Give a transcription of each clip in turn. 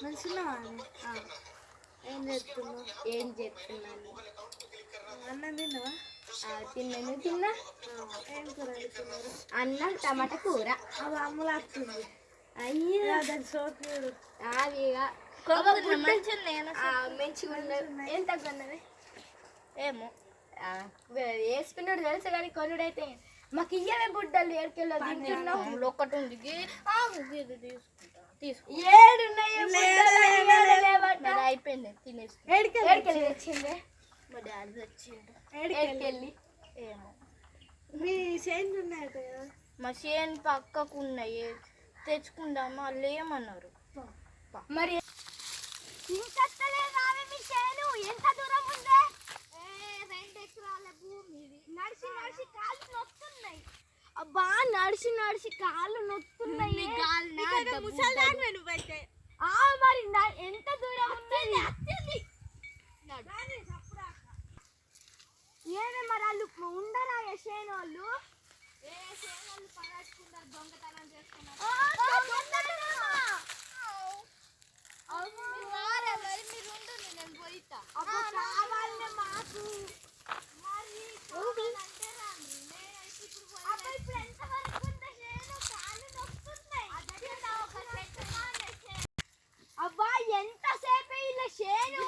మంచిగా ఏం చేస్తున్నావు? ఏం చేస్తున్నాను? అన్నం తిన్నావా? తిన్నాను. తిన్నా. ఏం కూర తిన్నారు? అన్నం టమాటా కూర. అది అమ్ములాడుతుంది. అయ్యా దాని సోకుడు అవిగా మంచిగా ఎంత కొన్నది ఏమో వేసుకున్నాడు తెలుసు కానీ కొనుడైతే మాకు ఇయ్యవే బుడ్డలు ఏడుకెళ్ళి తింటున్నాం. ఒకటి ఉంది అయిపోయింది తినేసి ఏడుకెళ్ళి తెచ్చింది మా డాడీ తెచ్చిండు. ఏడుకెళ్ళి ఏమో మీ చేంజ్ ఉన్నాయి కదా? మా చేను పక్కకు ఉన్నాయి తెచ్చుకుందామా వాళ్ళు ఏమన్నారు మరి ఇంకా మీ చేను ఎంత దూరం ఉందే? 2 ఎకరాల భూమి. నడిచి నడిచి కాళ్ళు నొస్తున్నాయి. అబ్బా నడిచి నడిచి కాళ్ళు నొస్తున్నాయి. నువ్వైతే మరి ఎంత దూరం ఉన్నది? ఏమే మరి వాళ్ళు ఉండరా చేను వాళ్ళు? పరాచుకుంటారు, దొంగతనం చేసుకున్నారు. మీరు ఉంటుంది నేను పోయితా కావాలనే మాకు మరి ఇప్పుడు ఎంతవరకు ఉందో చేను కాళ్ళు నొస్తున్నాయి. అబ్బా ఎంతసేపు ఇలా చేను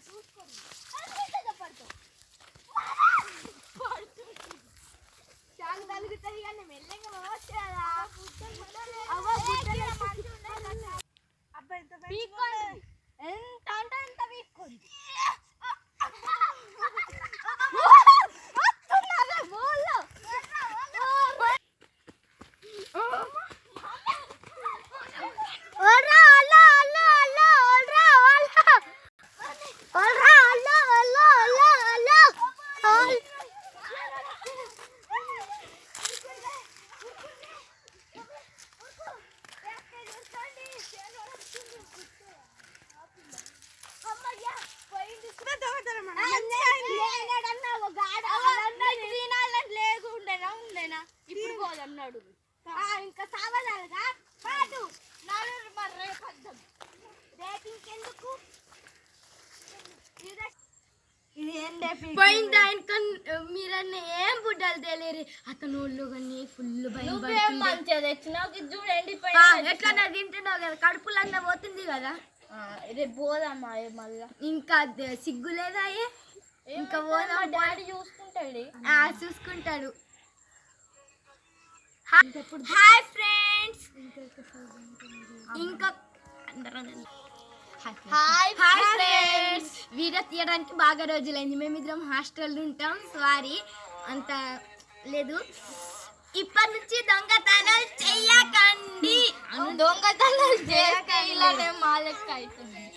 చూసుకోండి చాలా తలుగుతుంది కానీ మెల్లగా వచ్చేదా ఎంత అంటే ఎంత వీక్కుంది. ఇప్పుడు పోదన్నాడు ఇంకా సావదాలుగా కాదు నలుగురు మరి రేపద్దాం రేపింకెందుకు పోయిన దానిక మీరన్నా ఏం బుడ్డలు తెలియరు అతను ఒళ్ళు కానీ ఫుల్ భయం మంచిగా తెచ్చినావు చూడండి ఎట్లా తింటున్నావు కదా కడుపులన్నా పోతుంది కదా. రేపు పోదామా మళ్ళా ఇంకా సిగ్గు లేదా ఇంకా పోదాం. డాడీ చూసుకుంటాడు చూసుకుంటాడు. హాయ్ ఫ్రెండ్స్ ఇంకా హాయ్ ఫ్రెండ్స్ వీడియో తీయడానికి బాగా రోజులైంది. మేమిద్దరం హాస్టల్ ఉంటాం. సారీ అంత లేదు. ఇప్పటి నుంచి దొంగతనాలు చెయ్యకండి. దొంగతనాలు చేయక ఇలానే మా లెక్క అవుతుంది.